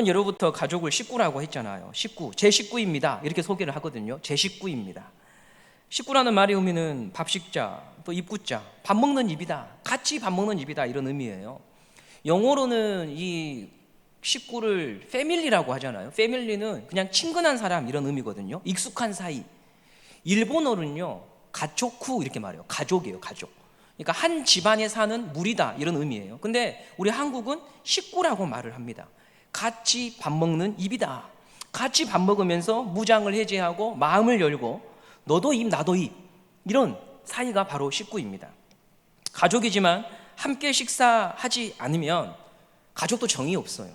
예로부터 가족을 식구라고 했잖아요. 식구, 제 식구입니다. 이렇게 소개를 하거든요. 제 식구입니다. 식구라는 말의 의미는 밥식자, 또 입구자, 밥 먹는 입이다. 같이 밥 먹는 입이다. 이런 의미예요. 영어로는 이 식구를 패밀리라고 하잖아요. 패밀리는 그냥 친근한 사람 이런 의미거든요. 익숙한 사이. 일본어는요, 가초쿠 이렇게 말해요. 가족이에요, 가족. 그러니까 한 집안에 사는 무리다 이런 의미예요. 근데 우리 한국은 식구라고 말을 합니다. 같이 밥 먹는 입이다. 같이 밥 먹으면서 무장을 해제하고 마음을 열고 너도 입 나도 입, 이런 사이가 바로 식구입니다. 가족이지만 함께 식사하지 않으면 가족도 정이 없어요.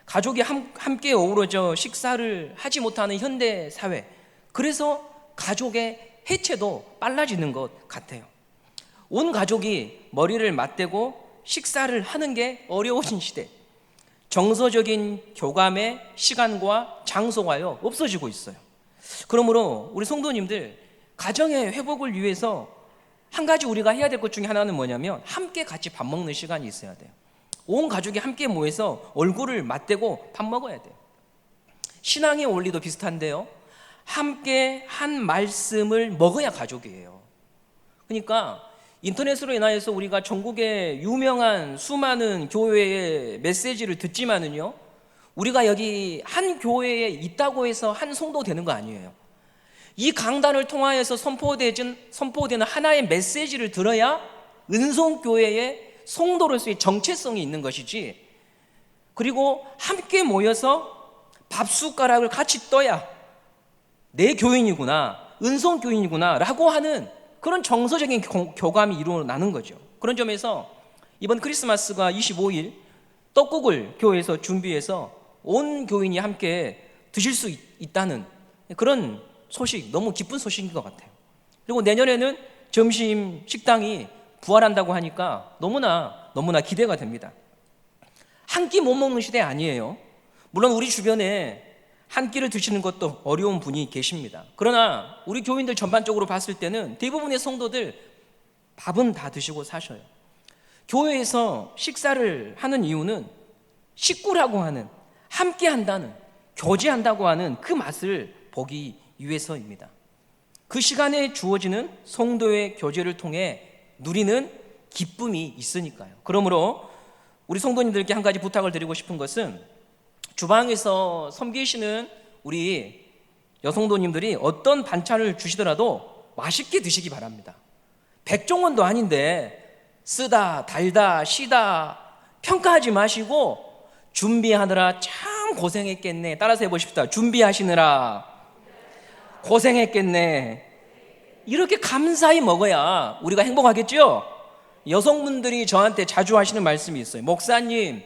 가족이 함께 어우러져 식사를 하지 못하는 현대 사회, 그래서 가족의 해체도 빨라지는 것 같아요. 온 가족이 머리를 맞대고 식사를 하는 게 어려워진 시대, 정서적인 교감의 시간과 장소가요 없어지고 있어요. 그러므로 우리 성도님들, 가정의 회복을 위해서 한 가지 우리가 해야 될 것 중에 하나는 뭐냐면 함께 같이 밥 먹는 시간이 있어야 돼요. 온 가족이 함께 모여서 얼굴을 맞대고 밥 먹어야 돼요. 신앙의 원리도 비슷한데요, 함께 한 말씀을 먹어야 가족이에요. 그러니까 인터넷으로 인하여서 우리가 전국의 유명한 수많은 교회의 메시지를 듣지만은요, 우리가 여기 한 교회에 있다고 해서 한 성도 되는 거 아니에요. 이 강단을 통하여서 선포되는 하나의 메시지를 들어야 은송교회의 성도로서의 정체성이 있는 것이지, 그리고 함께 모여서 밥숟가락을 같이 떠야 내 교인이구나, 은송교인이구나 라고 하는 그런 정서적인 교감이 일어나는 거죠. 그런 점에서 이번 크리스마스가 25일 떡국을 교회에서 준비해서 온 교인이 함께 드실 수 있다는 그런 소식, 너무 기쁜 소식인 것 같아요. 그리고 내년에는 점심 식당이 부활한다고 하니까 너무나 기대가 됩니다. 한 끼 못 먹는 시대 아니에요. 물론 우리 주변에 한 끼를 드시는 것도 어려운 분이 계십니다. 그러나 우리 교인들 전반적으로 봤을 때는 대부분의 성도들 밥은 다 드시고 사셔요. 교회에서 식사를 하는 이유는 식구라고 하는, 함께 한다는, 교제한다고 하는 그 맛을 보기 위해서입니다. 그 시간에 주어지는 성도의 교제를 통해 누리는 기쁨이 있으니까요. 그러므로 우리 성도님들께 한 가지 부탁을 드리고 싶은 것은, 주방에서 섬기시는 우리 여성도님들이 어떤 반찬을 주시더라도 맛있게 드시기 바랍니다. 백종원도 아닌데 쓰다 달다 시다 평가하지 마시고 준비하느라 참 고생했겠네, 따라서 해보십시다. 준비하시느라 고생했겠네, 이렇게 감사히 먹어야 우리가 행복하겠죠? 여성분들이 저한테 자주 하시는 말씀이 있어요. 목사님,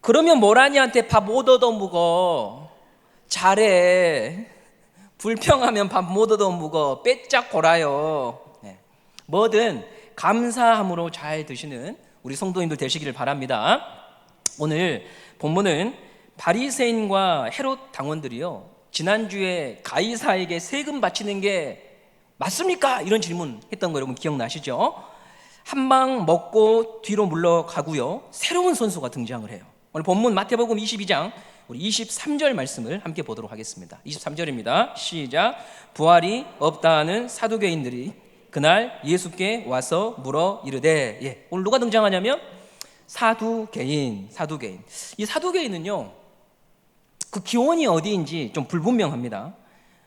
그러면 모란이한테 밥 못 얻어먹어. 잘해. 불평하면 밥 못 얻어먹어. 빼짝 골아요. 뭐든 감사함으로 잘 드시는 우리 성도님들 되시기를 바랍니다. 오늘 본문은 바리새인과 헤롯 당원들이요, 지난주에 가이사에게 세금 바치는 게 맞습니까? 이런 질문 했던 거 여러분 기억나시죠? 한 방 먹고 뒤로 물러가고요, 새로운 선수가 등장을 해요. 오늘 본문 마태복음 22장 우리 23절 말씀을 함께 보도록 하겠습니다. 23절입니다. 시작. 부활이 없다는 사두개인들이 그날 예수께 와서 물어 이르되, 오늘 누가 등장하냐면 사두개인. 이 사두개인은요, 그 기원이 어디인지 좀 불분명합니다.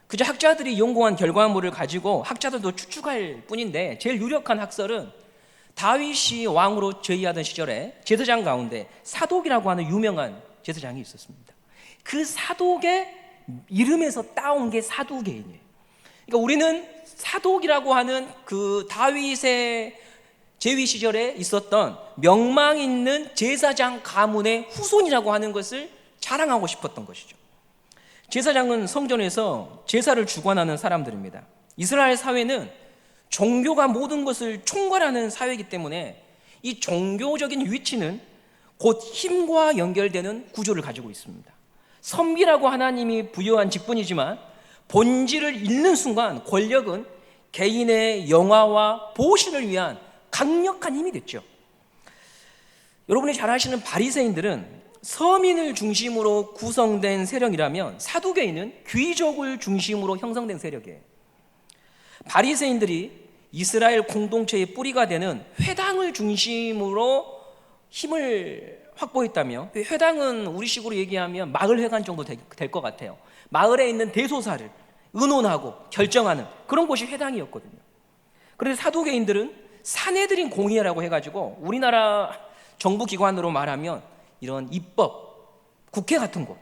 그저 학자들이 연구한 결과물을 가지고 학자들도 추측할 뿐인데, 제일 유력한 학설은 다윗이 왕으로 제위하던 시절에 제사장 가운데 사독이라고 하는 유명한 제사장이 있었습니다. 그 사독의 이름에서 따온 게 사두개인이에요. 그러니까 우리는 사독이라고 하는 그 다윗의 제위 시절에 있었던 명망 있는 제사장 가문의 후손이라고 하는 것을 자랑하고 싶었던 것이죠. 제사장은 성전에서 제사를 주관하는 사람들입니다. 이스라엘 사회는 종교가 모든 것을 총괄하는 사회이기 때문에 이 종교적인 위치는 곧 힘과 연결되는 구조를 가지고 있습니다. 선비라고 하나님이 부여한 직분이지만 본질을 잃는 순간 권력은 개인의 영화와 보신을 위한 강력한 힘이 됐죠. 여러분이 잘 아시는 바리새인들은 서민을 중심으로 구성된 세력이라면 사두개인은 귀족을 중심으로 형성된 세력이에요. 바리새인들이 이스라엘 공동체의 뿌리가 되는 회당을 중심으로 힘을 확보했다며, 회당은 우리식으로 얘기하면 마을회관 정도 될 것 같아요. 마을에 있는 대소사를 의논하고 결정하는 그런 곳이 회당이었거든요. 그래서 사두개인들은 사내들인 공의회라고 해가지고 우리나라 정부기관으로 말하면 이런 입법, 국회 같은 곳,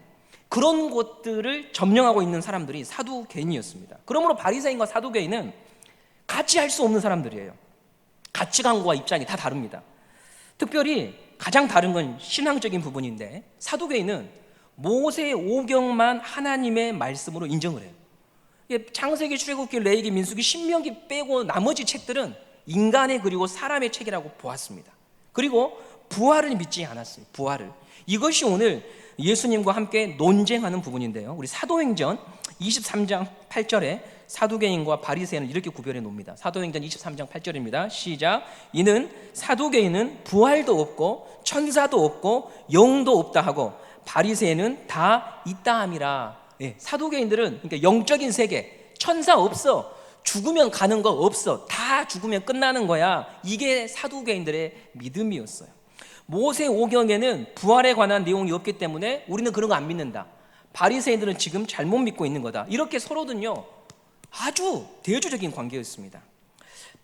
그런 곳들을 점령하고 있는 사람들이 사두개인이었습니다. 그러므로 바리새인과 사두개인은 같이 할 수 없는 사람들이에요. 가치관과 입장이 다 다릅니다. 특별히 가장 다른 건 신앙적인 부분인데, 사두개인은 모세 오경만 하나님의 말씀으로 인정을 해요. 창세기, 출애굽기, 레위기, 민수기, 신명기 빼고 나머지 책들은 인간의 그리고 사람의 책이라고 보았습니다. 그리고 부활을 믿지 않았어요. 부활을. 이것이 오늘 예수님과 함께 논쟁하는 부분인데요. 우리 사도행전 23장 8절에 사두개인과 바리새인을 이렇게 구별해 놓습니다. 사도행전 23장 8절입니다. 시작. 이는 사두개인은 부활도 없고 천사도 없고 영도 없다 하고 바리새인은 다 있다 함이라. 사두개인들은 그러니까 영적인 세계, 천사 없어, 죽으면 가는 거 없어, 다 죽으면 끝나는 거야. 이게 사두개인들의 믿음이었어요. 모세 오경에는 부활에 관한 내용이 없기 때문에 우리는 그런 거 안 믿는다. 바리새인들은 지금 잘못 믿고 있는 거다. 이렇게 서로는요 아주 대조적인 관계였습니다.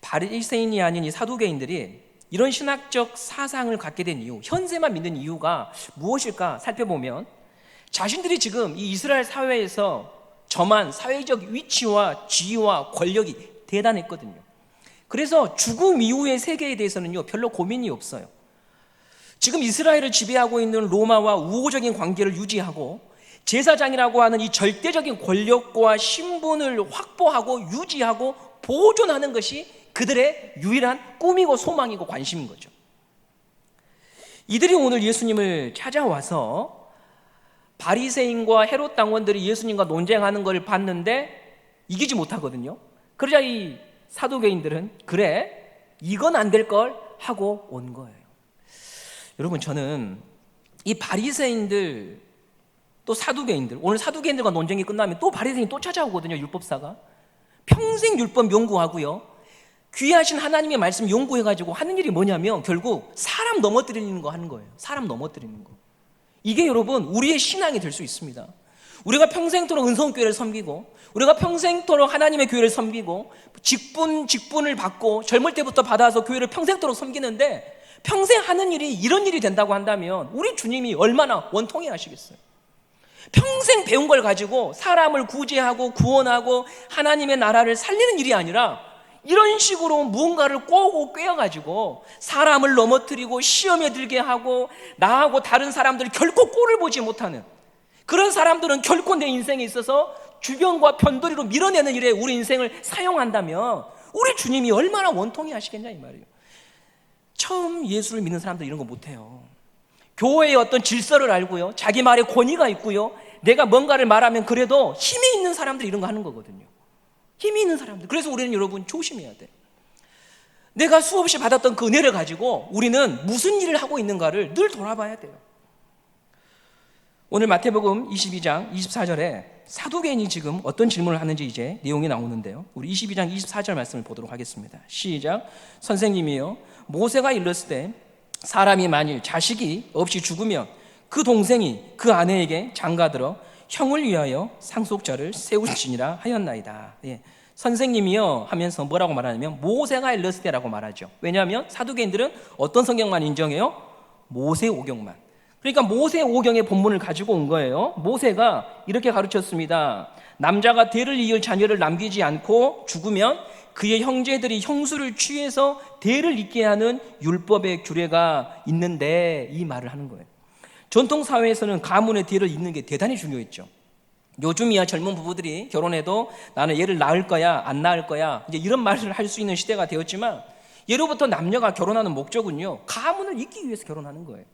바리새인이 아닌 이 사두개인들이 이런 신학적 사상을 갖게 된 이유, 현세만 믿는 이유가 무엇일까 살펴보면, 자신들이 지금 이 이스라엘 사회에서 점한 사회적 위치와 지위와 권력이 대단했거든요. 그래서 죽음 이후의 세계에 대해서는요 별로 고민이 없어요. 지금 이스라엘을 지배하고 있는 로마와 우호적인 관계를 유지하고 제사장이라고 하는 이 절대적인 권력과 신분을 확보하고 유지하고 보존하는 것이 그들의 유일한 꿈이고 소망이고 관심인 거죠. 이들이 오늘 예수님을 찾아와서 바리새인과 헤롯 당원들이 예수님과 논쟁하는 걸 봤는데 이기지 못하거든요. 그러자 이 사두개인들은 그래, 이건 안 될 걸 하고 온 거예요. 여러분, 저는 이 바리새인들 또 사두개인들, 오늘 사두개인들과 논쟁이 끝나면 또 바리새인이 또 찾아오거든요. 율법사가 평생 율법 연구하고요, 귀하신 하나님의 말씀 연구해가지고 하는 일이 뭐냐면 결국 사람 넘어뜨리는 거 하는 거예요. 사람 넘어뜨리는 거. 이게 여러분 우리의 신앙이 될 수 있습니다. 우리가 평생토록 은성교회를 섬기고, 우리가 평생토록 하나님의 교회를 섬기고, 직분을 받고 젊을 때부터 받아서 교회를 평생토록 섬기는데 평생 하는 일이 이런 일이 된다고 한다면 우리 주님이 얼마나 원통해 하시겠어요. 평생 배운 걸 가지고 사람을 구제하고 구원하고 하나님의 나라를 살리는 일이 아니라 이런 식으로 무언가를 꼬고 꿰어가지고 사람을 넘어뜨리고 시험에 들게 하고 나하고 다른 사람들이 결코 꼴을 보지 못하는 그런 사람들은 결코 내 인생에 있어서 주변과 편돌이로 밀어내는 일에 우리 인생을 사용한다면 우리 주님이 얼마나 원통해 하시겠냐 이 말이에요. 처음 예수를 믿는 사람들 이런 거 못해요. 교회의 어떤 질서를 알고요, 자기 말에 권위가 있고요, 내가 뭔가를 말하면 그래도 힘이 있는 사람들이 이런 거 하는 거거든요. 힘이 있는 사람들. 그래서 우리는 여러분 조심해야 돼요. 내가 수없이 받았던 그 은혜를 가지고 우리는 무슨 일을 하고 있는가를 늘 돌아봐야 돼요. 오늘 마태복음 22장 24절에 사두개인이 지금 어떤 질문을 하는지 이제 내용이 나오는데요, 우리 22장 24절 말씀을 보도록 하겠습니다. 시작. 선생님이요, 모세가 일렀을 때 사람이 만일 자식이 없이 죽으면 그 동생이 그 아내에게 장가들어 형을 위하여 상속자를 세우시니라 하였나이다. 선생님이요 하면서 뭐라고 말하냐면 모세가 일렀을 때라고 말하죠. 왜냐하면 사두개인들은 어떤 성경만 인정해요? 모세 오경만. 그러니까 모세 오경의 본문을 가지고 온 거예요. 모세가 이렇게 가르쳤습니다. 남자가 대를 이을 자녀를 남기지 않고 죽으면 그의 형제들이 형수를 취해서 대를 잇게 하는 율법의 규례가 있는데, 이 말을 하는 거예요. 전통 사회에서는 가문의 대를 잇는 게 대단히 중요했죠. 요즘이야 젊은 부부들이 결혼해도 나는 얘를 낳을 거야 안 낳을 거야 이제 이런 말을 할 수 있는 시대가 되었지만, 예로부터 남녀가 결혼하는 목적은요 가문을 잇기 위해서 결혼하는 거예요.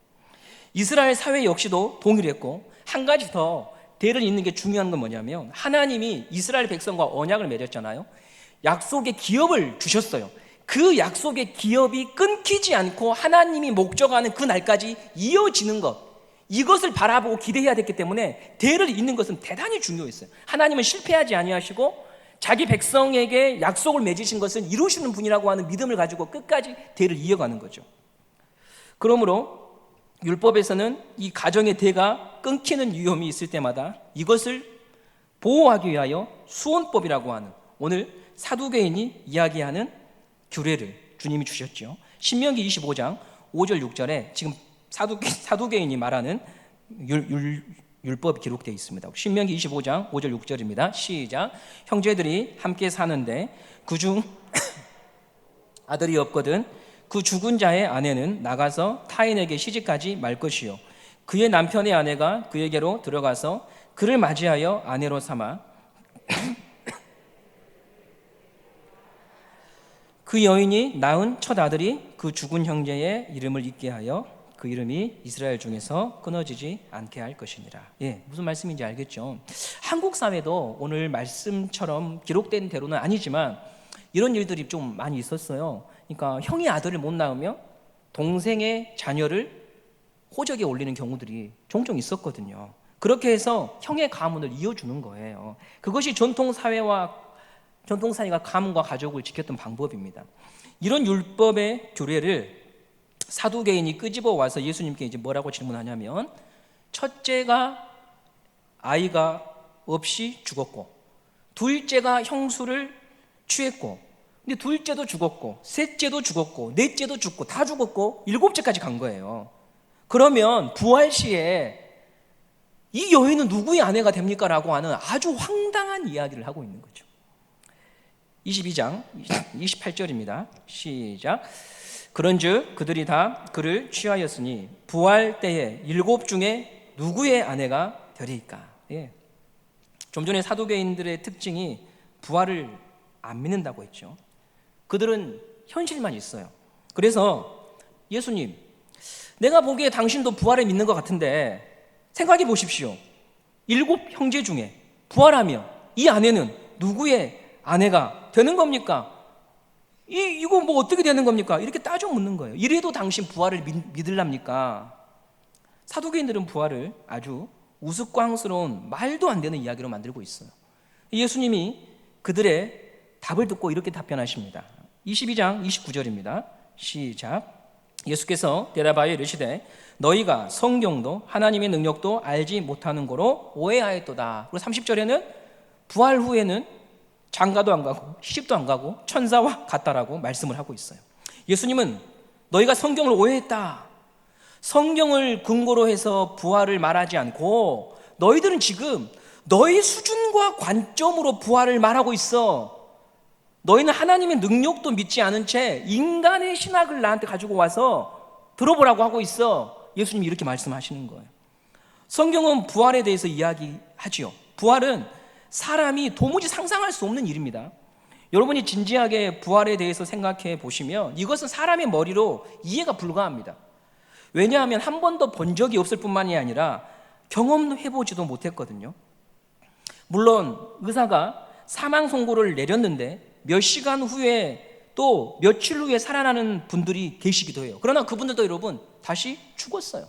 이스라엘 사회 역시도 동일했고, 한 가지 더 대를 잇는 게 중요한 건 뭐냐면 하나님이 이스라엘 백성과 언약을 맺었잖아요. 약속의 기업을 주셨어요. 그 약속의 기업이 끊기지 않고 하나님이 목적하는 그 날까지 이어지는 것, 이것을 바라보고 기대해야 됐기 때문에 대를 잇는 것은 대단히 중요했어요. 하나님은 실패하지 아니하시고 자기 백성에게 약속을 맺으신 것은 이루시는 분이라고 하는 믿음을 가지고 끝까지 대를 이어가는 거죠. 그러므로 율법에서는 이 가정의 대가 끊기는 위험이 있을 때마다 이것을 보호하기 위하여 수원법이라고 하는, 오늘 사두개인이 이야기하는 규례를 주님이 주셨죠. 신명기 25장 5절 6절에 지금 사두개인이 말하는 율법이 기록되어 있습니다. 신명기 25장 5절 6절입니다. 시작. 형제들이 함께 사는데 그중 아들이 없거든 그 죽은 자의 아내는 나가서 타인에게 시집가지 말 것이요 그의 남편의 아내가 그에게로 들어가서 그를 맞이하여 아내로 삼아 그 여인이 낳은 첫 아들이 그 죽은 형제의 이름을 잊게 하여 그 이름이 이스라엘 중에서 끊어지지 않게 할 것이니라. 무슨 말씀인지 알겠죠? 한국 사회도 오늘 말씀처럼 기록된 대로는 아니지만 이런 일들이 좀 많이 있었어요. 그러니까 형이 아들을 못 낳으면 동생의 자녀를 호적에 올리는 경우들이 종종 있었거든요. 그렇게 해서 형의 가문을 이어주는 거예요. 그것이 전통사회가 가문과 가족을 지켰던 방법입니다. 이런 율법의 규례를 사두개인이 끄집어 와서 예수님께 이제 뭐라고 질문하냐면, 첫째가 아이가 없이 죽었고, 둘째가 형수를 취했고, 근데 둘째도 죽었고, 셋째도 죽었고, 넷째도 죽고, 다 죽었고, 일곱째까지 간 거예요. 그러면 부활 시에 이 여인은 누구의 아내가 됩니까? 라고 하는 아주 황당한 이야기를 하고 있는 거죠. 22장 28절입니다. 시작. 그런즉 그들이 다 그를 취하였으니 부활 때에 7 중에 누구의 아내가 되리까? 좀 전에 사두개인들의 특징이 부활을 안 믿는다고 했죠. 그들은 현실만 있어요. 그래서 예수님, 내가 보기에 당신도 부활을 믿는 것 같은데 생각해 보십시오. 7 형제 중에 부활하면 이 아내는 누구의 아내가 되는 겁니까? 이거 뭐 어떻게 되는 겁니까? 이렇게 따져 묻는 거예요. 이래도 당신 부활을 믿을랍니까? 사두개인들은 부활을 아주 우스꽝스러운 말도 안 되는 이야기로 만들고 있어요. 예수님이 그들의 답을 듣고 이렇게 답변하십니다. 22장 29절입니다. 시작. 예수께서 대답하여 이르시되 너희가 성경도 하나님의 능력도 알지 못하는 거로 오해하였도다. 그리고 30절에는 부활 후에는 장가도 안 가고 시집도 안 가고 천사와 같다라고 말씀을 하고 있어요. 예수님은 너희가 성경을 오해했다, 성경을 근거로 해서 부활을 말하지 않고 너희들은 지금 너희 수준과 관점으로 부활을 말하고 있어. 너희는 하나님의 능력도 믿지 않은 채 인간의 신학을 나한테 가지고 와서 들어보라고 하고 있어. 예수님이 이렇게 말씀하시는 거예요. 성경은 부활에 대해서 이야기하지요. 부활은 사람이 도무지 상상할 수 없는 일입니다. 여러분이 진지하게 부활에 대해서 생각해 보시면 이것은 사람의 머리로 이해가 불가합니다. 왜냐하면 한 번도 본 적이 없을 뿐만이 아니라 경험해보지도 못했거든요. 물론 의사가 사망 선고를 내렸는데 몇 시간 후에 또 며칠 후에 살아나는 분들이 계시기도 해요. 그러나 그분들도 여러분 다시 죽었어요.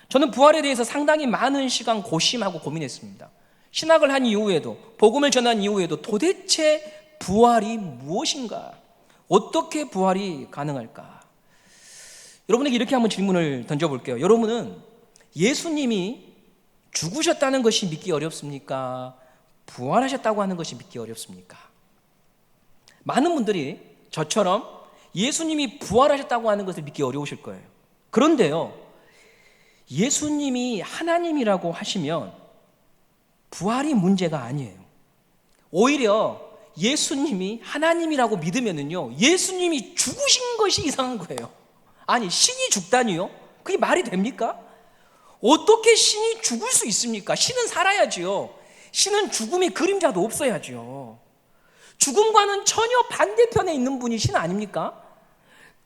저는 부활에 대해서 상당히 많은 시간 고심하고 고민했습니다. 신학을 한 이후에도, 복음을 전한 이후에도 도대체 부활이 무엇인가? 어떻게 부활이 가능할까? 여러분에게 이렇게 한번 질문을 던져볼게요. 여러분은 예수님이 죽으셨다는 것이 믿기 어렵습니까? 부활하셨다고 하는 것이 믿기 어렵습니까? 많은 분들이 저처럼 예수님이 부활하셨다고 하는 것을 믿기 어려우실 거예요. 그런데요, 예수님이 하나님이라고 하시면 부활이 문제가 아니에요. 오히려 예수님이 하나님이라고 믿으면은요, 예수님이 죽으신 것이 이상한 거예요. 아니, 신이 죽다니요? 그게 말이 됩니까? 어떻게 신이 죽을 수 있습니까? 신은 살아야지요. 신은 죽음의 그림자도 없어야지요. 죽음과는 전혀 반대편에 있는 분이 신 아닙니까?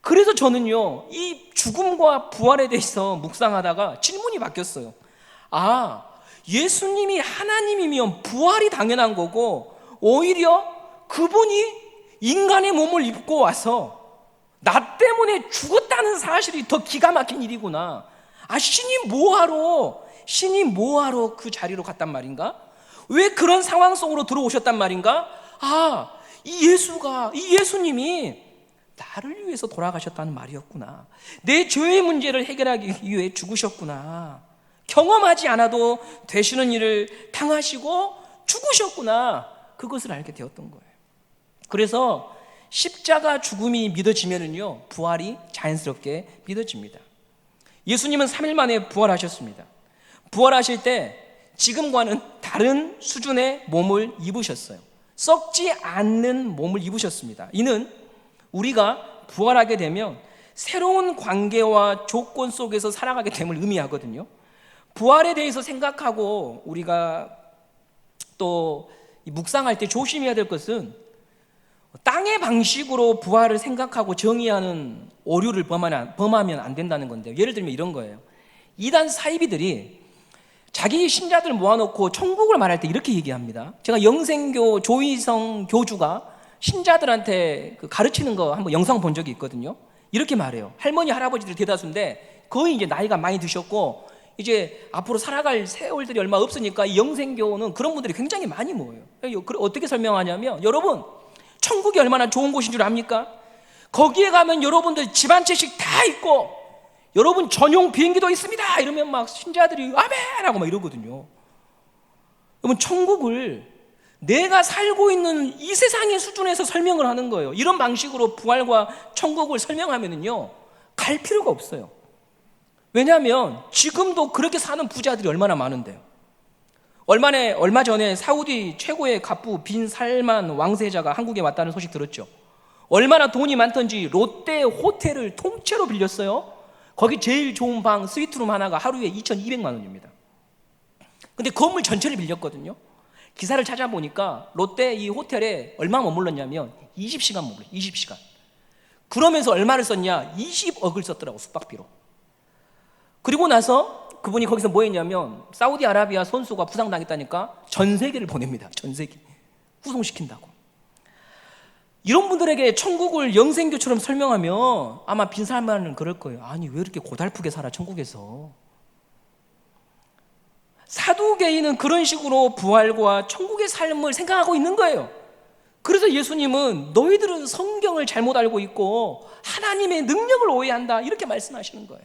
그래서 저는요, 이 죽음과 부활에 대해서 묵상하다가 질문이 바뀌었어요. 아, 예수님이 하나님이면 부활이 당연한 거고, 오히려 그분이 인간의 몸을 입고 와서 나 때문에 죽었다는 사실이 더 기가 막힌 일이구나. 신이 뭐하러 그 자리로 갔단 말인가? 왜 그런 상황 속으로 들어오셨단 말인가? 이 예수님이 나를 위해서 돌아가셨다는 말이었구나. 내 죄의 문제를 해결하기 위해 죽으셨구나. 경험하지 않아도 되시는 일을 당하시고 죽으셨구나. 그것을 알게 되었던 거예요. 그래서 십자가 죽음이 믿어지면은요, 부활이 자연스럽게 믿어집니다. 예수님은 3일 만에 부활하셨습니다. 부활하실 때 지금과는 다른 수준의 몸을 입으셨어요. 썩지 않는 몸을 입으셨습니다. 이는 우리가 부활하게 되면 새로운 관계와 조건 속에서 살아가게 됨을 의미하거든요. 부활에 대해서 생각하고 우리가 또 묵상할 때 조심해야 될 것은 땅의 방식으로 부활을 생각하고 정의하는 오류를 범하면 안 된다는 건데요. 예를 들면 이런 거예요. 이단 사이비들이 자기 신자들 모아놓고 천국을 말할 때 이렇게 얘기합니다. 제가 영생교 조희성 교주가 신자들한테 가르치는 거 한번 영상 본 적이 있거든요. 이렇게 말해요. 할머니 할아버지들 대다수인데 거의 이제 나이가 많이 드셨고 이제 앞으로 살아갈 세월들이 얼마 없으니까 이 영생교는 그런 분들이 굉장히 많이 모여요. 어떻게 설명하냐면, 여러분 천국이 얼마나 좋은 곳인 줄 압니까? 거기에 가면 여러분들 집 한 채씩 다 있고 여러분 전용 비행기도 있습니다. 이러면 막 신자들이 아멘 하고 막 이러거든요. 여러분, 천국을 내가 살고 있는 이 세상의 수준에서 설명을 하는 거예요. 이런 방식으로 부활과 천국을 설명하면은요, 갈 필요가 없어요. 왜냐하면 지금도 그렇게 사는 부자들이 얼마나 많은데요. 얼마 전에 사우디 최고의 갑부 빈 살만 왕세자가 한국에 왔다는 소식 들었죠. 얼마나 돈이 많던지 롯데 호텔을 통째로 빌렸어요. 거기 제일 좋은 방 스위트룸 하나가 하루에 2,200만 원입니다. 근데 건물 전체를 빌렸거든요. 기사를 찾아보니까 롯데 이 호텔에 얼마 머물렀냐면 20시간 머물렀어요. 20시간. 그러면서 얼마를 썼냐? 20억을 썼더라고, 숙박비로. 그리고 나서 그분이 거기서 뭐 했냐면 사우디아라비아 선수가 부상당했다니까 전 세계를 보냅니다. 전 세계. 후송시킨다고. 이런 분들에게 천국을 영생교처럼 설명하면 아마 빈살만은 그럴 거예요. 아니, 왜 이렇게 고달프게 살아 천국에서. 사두개인은 그런 식으로 부활과 천국의 삶을 생각하고 있는 거예요. 그래서 예수님은 너희들은 성경을 잘못 알고 있고 하나님의 능력을 오해한다, 이렇게 말씀하시는 거예요.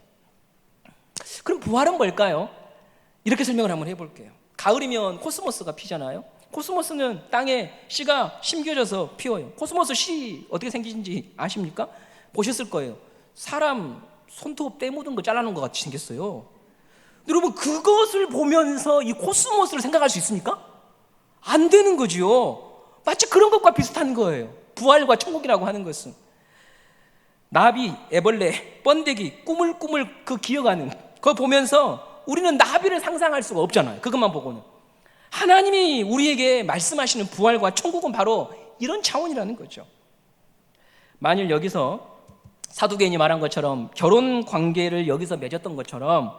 그럼 부활은 뭘까요? 이렇게 설명을 한번 해볼게요. 가을이면 코스모스가 피잖아요. 코스모스는 땅에 씨가 심겨져서 피어요. 코스모스 씨 어떻게 생기는지 아십니까? 보셨을 거예요. 사람 손톱 때 묻은 거 잘라놓은 것 같이 생겼어요. 여러분, 그것을 보면서 이 코스모스를 생각할 수 있습니까? 안 되는 거지요. 마치 그런 것과 비슷한 거예요. 부활과 천국이라고 하는 것은. 나비, 애벌레, 번데기, 꾸물꾸물 그 기어가는 그거 보면서 우리는 나비를 상상할 수가 없잖아요. 그것만 보고는. 하나님이 우리에게 말씀하시는 부활과 천국은 바로 이런 차원이라는 거죠. 만일 여기서 사두개인이 말한 것처럼 결혼 관계를 여기서 맺었던 것처럼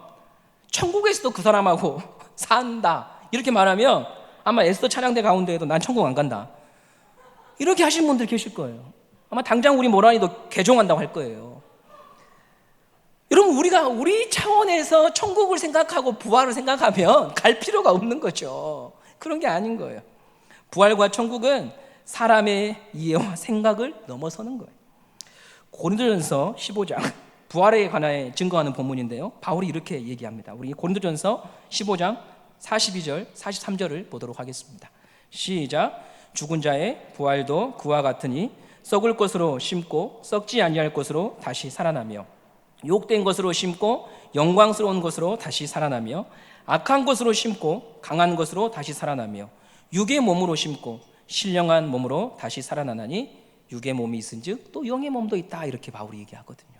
천국에서도 그 사람하고 산다, 이렇게 말하면 아마 에스더 찬양대 가운데에도 난 천국 안 간다, 이렇게 하시는 분들 계실 거예요. 아마 당장 우리 모란이도 개종한다고 할 거예요. 여러분, 우리가 우리 차원에서 천국을 생각하고 부활을 생각하면 갈 필요가 없는 거죠. 그런 게 아닌 거예요. 부활과 천국은 사람의 이해와 생각을 넘어서는 거예요. 고린도전서 15장, 부활에 관하여 증거하는 본문인데요, 바울이 이렇게 얘기합니다. 우리 고린도전서 15장 42절 43절을 보도록 하겠습니다. 시작. 죽은 자의 부활도 그와 같으니 썩을 것으로 심고 썩지 아니할 것으로 다시 살아나며, 욕된 것으로 심고 영광스러운 것으로 다시 살아나며, 악한 것으로 심고 강한 것으로 다시 살아나며, 육의 몸으로 심고 신령한 몸으로 다시 살아나나니 육의 몸이 있은즉 또 영의 몸도 있다, 이렇게 바울이 얘기하거든요.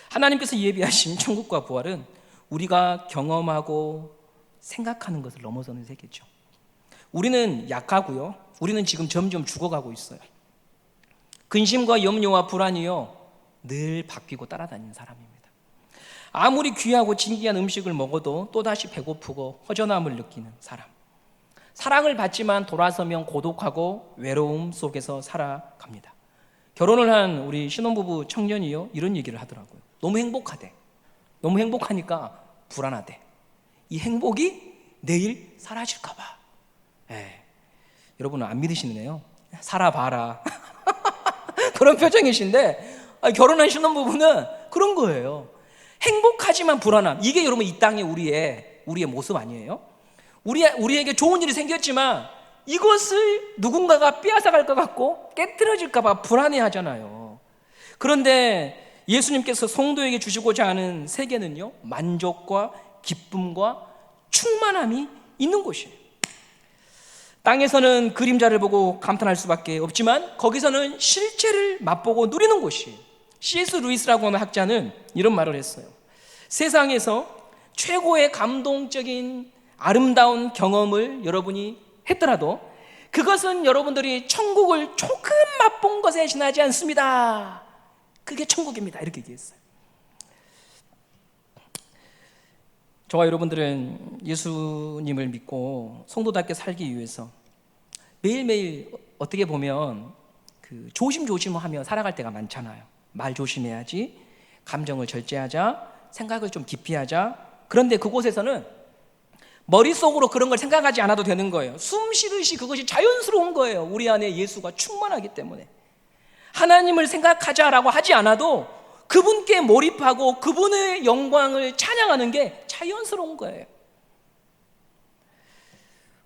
하나님께서 예비하신 천국과 부활은 우리가 경험하고 생각하는 것을 넘어서는 세계죠. 우리는 약하고요, 우리는 지금 점점 죽어가고 있어요. 근심과 염려와 불안이요 늘 바뀌고 따라다니는 사람입니다. 아무리 귀하고 진귀한 음식을 먹어도 또다시 배고프고 허전함을 느끼는 사람. 사랑을 받지만 돌아서면 고독하고 외로움 속에서 살아갑니다. 결혼을 한 우리 신혼부부 청년이요 이런 얘기를 하더라고요. 너무 행복하대. 너무 행복하니까 불안하대. 이 행복이 내일 사라질까 봐. 여러분은 안 믿으시네요. 살아봐라. 그런 표정이신데 결혼한 신혼부부는 그런 거예요. 행복하지만 불안함. 이게 여러분 이 땅의 우리의 모습 아니에요? 우리에게 좋은 일이 생겼지만 이것을 누군가가 빼앗아갈 것 같고 깨트려질까 봐 불안해하잖아요. 그런데 예수님께서 성도에게 주시고자 하는 세계는요, 만족과 기쁨과 충만함이 있는 곳이에요. 땅에서는 그림자를 보고 감탄할 수밖에 없지만 거기서는 실체를 맛보고 누리는 곳이에요. C.S. 루이스라고 하는 학자는 이런 말을 했어요. 세상에서 최고의 감동적인 아름다운 경험을 여러분이 했더라도 그것은 여러분들이 천국을 조금 맛본 것에 지나지 않습니다. 그게 천국입니다. 이렇게 얘기했어요. 저와 여러분들은 예수님을 믿고 성도답게 살기 위해서 매일매일 어떻게 보면 조심조심하며 살아갈 때가 많잖아요. 말 조심해야지, 감정을 절제하자, 생각을 좀 깊이 하자. 그런데 그곳에서는 머릿속으로 그런 걸 생각하지 않아도 되는 거예요. 숨 쉬듯이 그것이 자연스러운 거예요. 우리 안에 예수가 충만하기 때문에. 하나님을 생각하자라고 하지 않아도 그분께 몰입하고 그분의 영광을 찬양하는 게 자연스러운 거예요.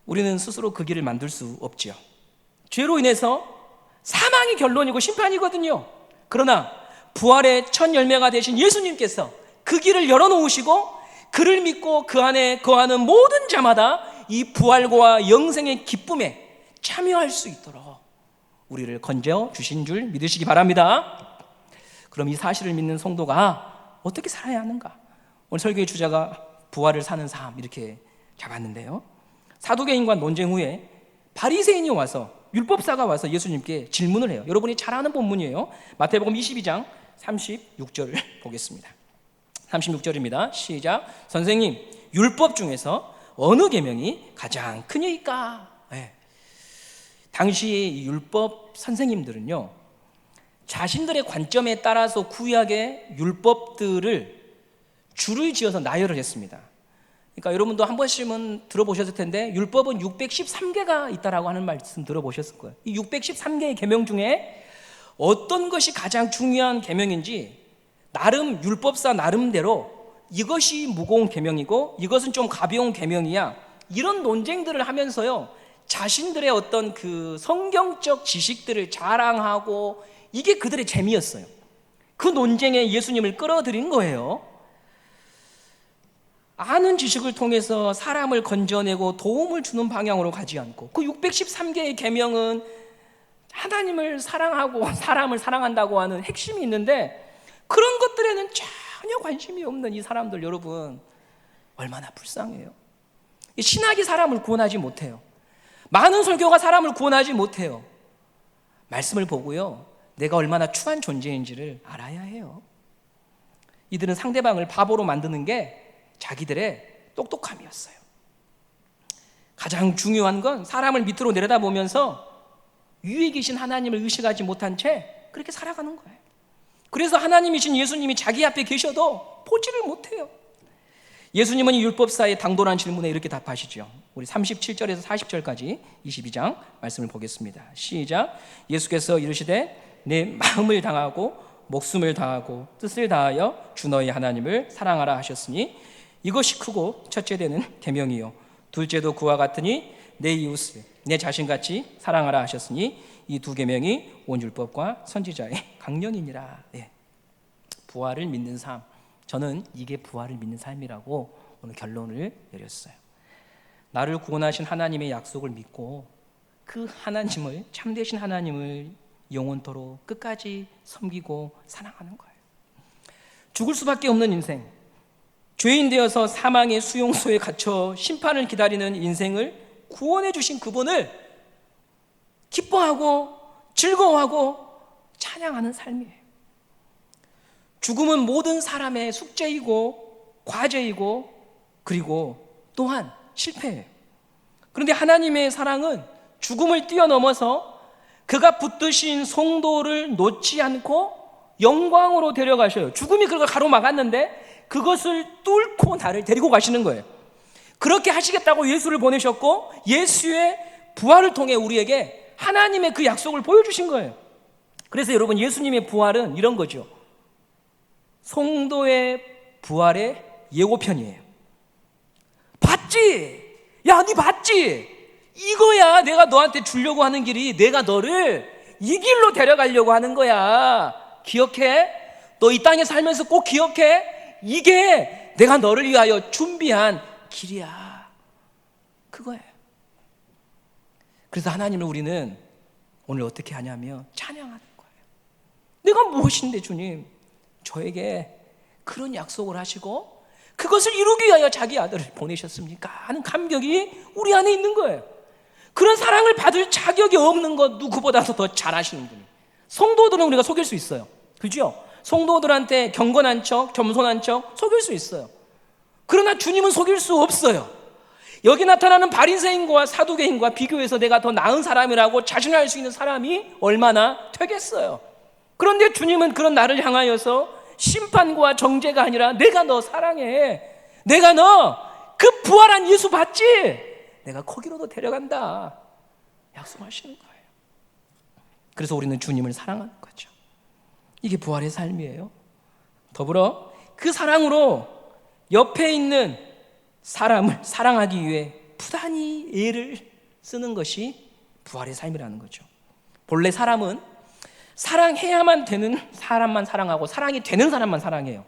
우리는 스스로 그 길을 만들 수 없지요. 죄로 인해서 사망이 결론이고 심판이거든요. 그러나 부활의 첫 열매가 되신 예수님께서 그 길을 열어놓으시고 그를 믿고 그 안에 거하는 모든 자마다 이 부활과 영생의 기쁨에 참여할 수 있도록 우리를 건져 주신 줄 믿으시기 바랍니다. 그럼 이 사실을 믿는 성도가 어떻게 살아야 하는가? 오늘 설교의 주제가 부활을 사는 삶 이렇게 잡았는데요. 사두개인과 논쟁 후에 바리새인이 와서 율법사가 와서 예수님께 질문을 해요. 여러분이 잘 아는 본문이에요. 마태복음 22장 36절을 보겠습니다. 36절입니다. 시작. 선생님, 율법 중에서 어느 계명이 가장 크니까? 당시 이 율법 선생님들은요, 자신들의 관점에 따라서 구약의 율법들을 줄을 지어서 나열을 했습니다. 그러니까 여러분도 한 번씩은 들어보셨을 텐데 율법은 613개가 있다라고 하는 말씀 들어보셨을 거예요. 이 613개의 계명 중에 어떤 것이 가장 중요한 계명인지 나름 율법사 나름대로 이것이 무거운 계명이고 이것은 좀 가벼운 계명이야, 이런 논쟁들을 하면서요, 자신들의 어떤 그 성경적 지식들을 자랑하고 이게 그들의 재미였어요. 그 논쟁에 예수님을 끌어들인 거예요. 아는 지식을 통해서 사람을 건져내고 도움을 주는 방향으로 가지 않고 그 613개의 계명은 하나님을 사랑하고 사람을 사랑한다고 하는 핵심이 있는데 그런 것들에는 전혀 관심이 없는 이 사람들, 여러분 얼마나 불쌍해요. 신학이 사람을 구원하지 못해요. 많은 설교가 사람을 구원하지 못해요. 말씀을 보고요, 내가 얼마나 추한 존재인지를 알아야 해요. 이들은 상대방을 바보로 만드는 게 자기들의 똑똑함이었어요. 가장 중요한 건 사람을 밑으로 내려다보면서 위에 계신 하나님을 의식하지 못한 채 그렇게 살아가는 거예요. 그래서 하나님이신 예수님이 자기 앞에 계셔도 보지를 못해요. 예수님은 이 율법사의 당돌한 질문에 이렇게 답하시죠. 우리 37절에서 40절까지 22장 말씀을 보겠습니다. 시작. 예수께서 이르시되 내 마음을 다하고 목숨을 다하고 뜻을 다하여 주 너희 하나님을 사랑하라 하셨으니 이것이 크고 첫째 되는 계명이요 둘째도 그와 같으니 내 이웃을 내 자신같이 사랑하라 하셨으니 이 두 계명이 온 율법과 선지자의 강령이니라. 부활을 믿는 삶, 저는 이게 부활을 믿는 삶이라고 오늘 결론을 내렸어요. 나를 구원하신 하나님의 약속을 믿고 그 하나님을, 참되신 하나님을 영원토록 끝까지 섬기고 사랑하는 거예요. 죽을 수밖에 없는 인생, 죄인 되어서 사망의 수용소에 갇혀 심판을 기다리는 인생을 구원해 주신 그분을 기뻐하고 즐거워하고 찬양하는 삶이에요. 죽음은 모든 사람의 숙제이고 과제이고 그리고 또한 실패예요. 그런데 하나님의 사랑은 죽음을 뛰어넘어서 그가 붙드신 성도를 놓지 않고 영광으로 데려가셔요. 죽음이 그걸 가로막았는데 그것을 뚫고 나를 데리고 가시는 거예요. 그렇게 하시겠다고 예수를 보내셨고 예수의 부활을 통해 우리에게 하나님의 그 약속을 보여주신 거예요. 그래서 여러분, 예수님의 부활은 이런 거죠. 성도의 부활의 예고편이에요. 봤지? 야, 네 봤지? 이거야 내가 너한테 주려고 하는 길이, 내가 너를 이 길로 데려가려고 하는 거야. 기억해? 너 이 땅에 살면서 꼭 기억해? 이게 내가 너를 위하여 준비한 길이야. 그거예요. 그래서 하나님을 우리는 오늘 어떻게 하냐면 찬양하는 거예요. 내가 무엇인데 주님 저에게 그런 약속을 하시고 그것을 이루기 위하여 자기 아들을 보내셨습니까? 하는 감격이 우리 안에 있는 거예요. 그런 사랑을 받을 자격이 없는 것 누구보다도 더 잘하시는 분이. 성도들은 우리가 속일 수 있어요. 그죠? 성도들한테 경건한 척, 겸손한 척 속일 수 있어요. 그러나 주님은 속일 수 없어요. 여기 나타나는 바리새인과 사두개인과 비교해서 내가 더 나은 사람이라고 자신할 수 있는 사람이 얼마나 되겠어요. 그런데 주님은 그런 나를 향하여서 심판과 정죄가 아니라 내가 너 사랑해, 내가 너 그 부활한 예수 봤지? 내가 거기로도 데려간다 약속하시는 거예요. 그래서 우리는 주님을 사랑하는 거죠. 이게 부활의 삶이에요. 더불어 그 사랑으로 옆에 있는 사람을 사랑하기 위해 부단히 애를 쓰는 것이 부활의 삶이라는 거죠. 본래 사람은 사랑해야만 되는 사람만 사랑하고 사랑이 되는 사람만 사랑해요.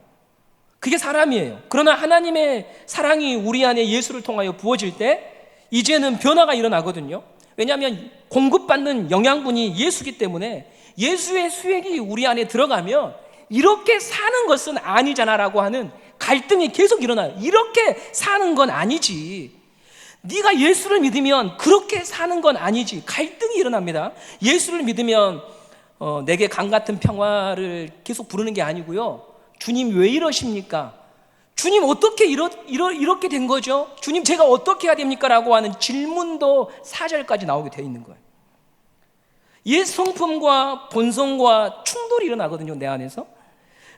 그게 사람이에요. 그러나 하나님의 사랑이 우리 안에 예수를 통하여 부어질 때 이제는 변화가 일어나거든요. 왜냐하면 공급받는 영양분이 예수기 때문에 예수의 수액이 우리 안에 들어가면 이렇게 사는 것은 아니잖아라고 하는 갈등이 계속 일어나요. 이렇게 사는 건 아니지. 네가 예수를 믿으면 그렇게 사는 건 아니지. 갈등이 일어납니다. 예수를 믿으면 내게 강 같은 평화를 계속 부르는 게 아니고요. 주님 왜 이러십니까? 주님 어떻게 이렇게 된 거죠? 주님 제가 어떻게 해야 됩니까? 라고 하는 질문도 4절까지 나오게 되어 있는 거예요. 옛 성품과 본성과 충돌이 일어나거든요. 내 안에서.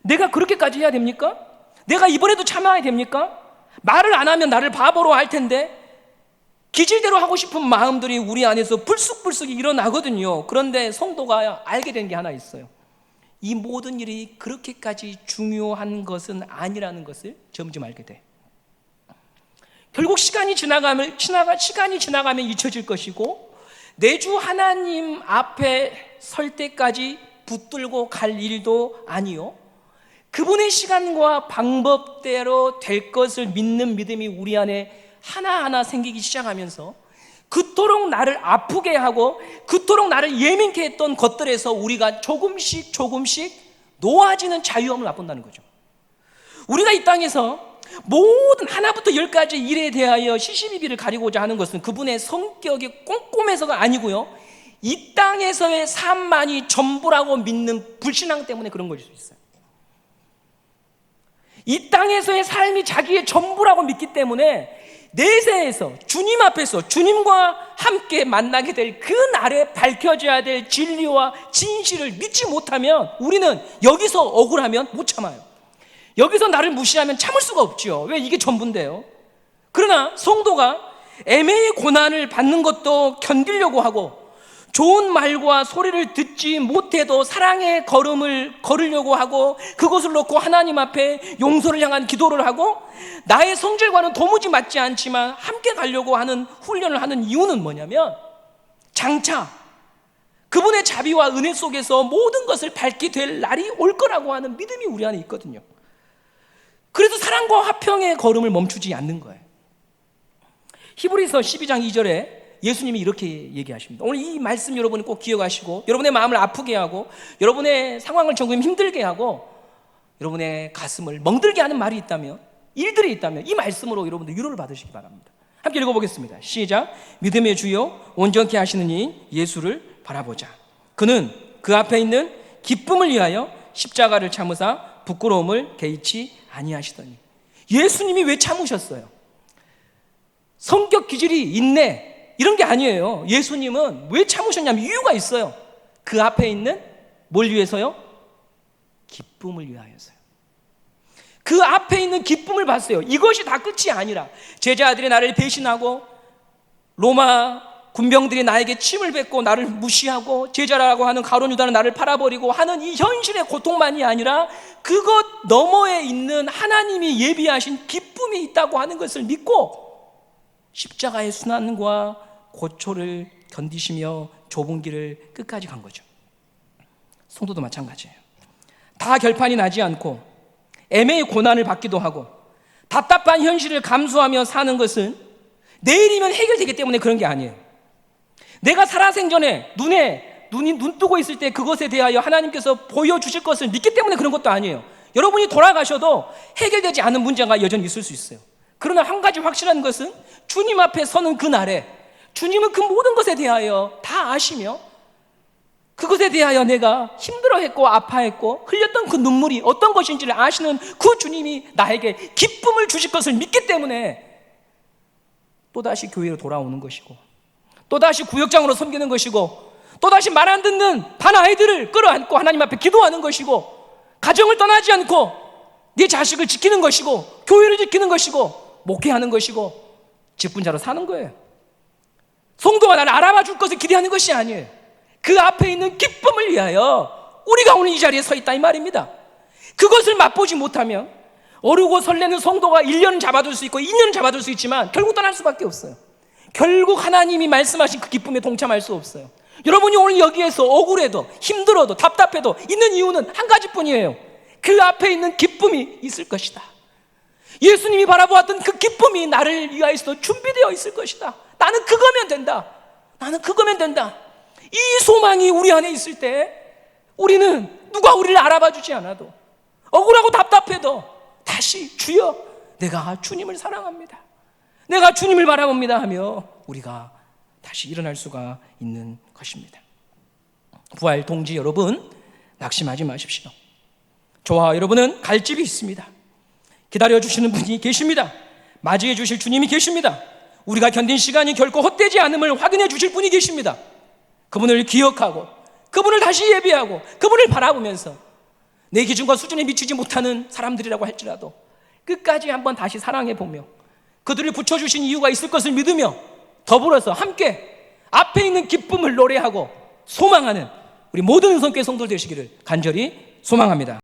내가 그렇게까지 해야 됩니까? 내가 이번에도 참아야 됩니까? 말을 안 하면 나를 바보로 할 텐데 기질대로 하고 싶은 마음들이 우리 안에서 불쑥불쑥 일어나거든요. 그런데 성도가 알게 된 게 하나 있어요. 이 모든 일이 그렇게까지 중요한 것은 아니라는 것을 점점 알게 돼. 결국 시간이 지나가면 잊혀질 것이고 내주 하나님 앞에 설 때까지 붙들고 갈 일도 아니요, 그분의 시간과 방법대로 될 것을 믿는 믿음이 우리 안에 하나하나 생기기 시작하면서 그토록 나를 아프게 하고 그토록 나를 예민케 했던 것들에서 우리가 조금씩 놓아지는 자유함을 맛본다는 거죠. 우리가 이 땅에서 모든 하나부터 10까지 일에 대하여 시시비비를 가리고자 하는 것은 그분의 성격이 꼼꼼해서가 아니고요, 이 땅에서의 삶만이 전부라고 믿는 불신앙 때문에 그런 것일 수 있어요. 이 땅에서의 삶이 자기의 전부라고 믿기 때문에 내세에서 주님 앞에서 주님과 함께 만나게 될 그 날에 밝혀져야 될 진리와 진실을 믿지 못하면 우리는 여기서 억울하면 못 참아요. 여기서 나를 무시하면 참을 수가 없죠. 왜? 이게 전부인데요. 그러나 성도가 애매히 고난을 받는 것도 견디려고 하고 좋은 말과 소리를 듣지 못해도 사랑의 걸음을 걸으려고 하고 그것을 놓고 하나님 앞에 용서를 향한 기도를 하고 나의 성질과는 도무지 맞지 않지만 함께 가려고 하는 훈련을 하는 이유는 뭐냐면 장차 그분의 자비와 은혜 속에서 모든 것을 밝게 될 날이 올 거라고 하는 믿음이 우리 안에 있거든요. 그래서 사랑과 화평의 걸음을 멈추지 않는 거예요. 히브리서 12장 2절에 예수님이 이렇게 얘기하십니다. 오늘 이 말씀 여러분이 꼭 기억하시고 여러분의 마음을 아프게 하고 여러분의 상황을 조금 힘들게 하고 여러분의 가슴을 멍들게 하는 말이 있다면, 일들이 있다면 이 말씀으로 여러분들 위로를 받으시기 바랍니다. 함께 읽어보겠습니다. 시작. 믿음의 주요 온전케 하시는 이 예수를 바라보자. 그는 그 앞에 있는 기쁨을 위하여 십자가를 참으사 부끄러움을 개의치 아니하시더니. 예수님이 왜 참으셨어요? 성격 기질이 있네 이런 게 아니에요. 예수님은 왜 참으셨냐면 이유가 있어요. 그 앞에 있는 뭘 위해서요? 기쁨을 위하여서요. 그 앞에 있는 기쁨을 봤어요. 이것이 다 끝이 아니라 제자들이 나를 배신하고 로마 군병들이 나에게 침을 뱉고 나를 무시하고 제자라고 하는 가룟 유다는 나를 팔아버리고 하는 이 현실의 고통만이 아니라 그것 너머에 있는 하나님이 예비하신 기쁨이 있다고 하는 것을 믿고 십자가의 순환과 고초를 견디시며 좁은 길을 끝까지 간 거죠. 성도도 마찬가지예요. 다 결판이 나지 않고 애매히 고난을 받기도 하고 답답한 현실을 감수하며 사는 것은 내일이면 해결되기 때문에 그런 게 아니에요. 내가 살아생전에 눈 뜨고 있을 때 그것에 대하여 하나님께서 보여주실 것을 믿기 때문에 그런 것도 아니에요. 여러분이 돌아가셔도 해결되지 않은 문제가 여전히 있을 수 있어요. 그러나 한 가지 확실한 것은 주님 앞에 서는 그날에 주님은 그 모든 것에 대하여 다 아시며 그것에 대하여 내가 힘들어했고 아파했고 흘렸던 그 눈물이 어떤 것인지를 아시는 그 주님이 나에게 기쁨을 주실 것을 믿기 때문에 또다시 교회로 돌아오는 것이고 또다시 구역장으로 섬기는 것이고 또다시 말 안 듣는 반 아이들을 끌어안고 하나님 앞에 기도하는 것이고 가정을 떠나지 않고 네 자식을 지키는 것이고 교회를 지키는 것이고 목회하는 것이고 직분자로 사는 거예요. 성도가 나를 알아봐 줄 것을 기대하는 것이 아니에요. 그 앞에 있는 기쁨을 위하여 우리가 오늘 이 자리에 서 있다 이 말입니다. 그것을 맛보지 못하면 어르고 설레는 성도가 1년은 잡아둘 수 있고 2년은 잡아둘 수 있지만 결국 떠날 수밖에 없어요. 결국 하나님이 말씀하신 그 기쁨에 동참할 수 없어요. 여러분이 오늘 여기에서 억울해도 힘들어도 답답해도 있는 이유는 한 가지뿐이에요. 그 앞에 있는 기쁨이 있을 것이다. 예수님이 바라보았던 그 기쁨이 나를 위하여서 준비되어 있을 것이다. 나는 그거면 된다. 나는 그거면 된다. 이 소망이 우리 안에 있을 때 우리는 누가 우리를 알아봐 주지 않아도 억울하고 답답해도 다시 주여 내가 주님을 사랑합니다. 내가 주님을 바라봅니다 하며 우리가 다시 일어날 수가 있는 것입니다. 부활 동지 여러분, 낙심하지 마십시오. 저와 여러분은 갈 집이 있습니다. 기다려주시는 분이 계십니다. 맞이해 주실 주님이 계십니다. 우리가 견딘 시간이 결코 헛되지 않음을 확인해 주실 분이 계십니다. 그분을 기억하고 그분을 다시 예비하고 그분을 바라보면서 내 기준과 수준에 미치지 못하는 사람들이라고 할지라도 끝까지 한번 다시 사랑해보며 그들을 붙여주신 이유가 있을 것을 믿으며 더불어서 함께 앞에 있는 기쁨을 노래하고 소망하는 우리 모든 성교회 성도들 되시기를 간절히 소망합니다.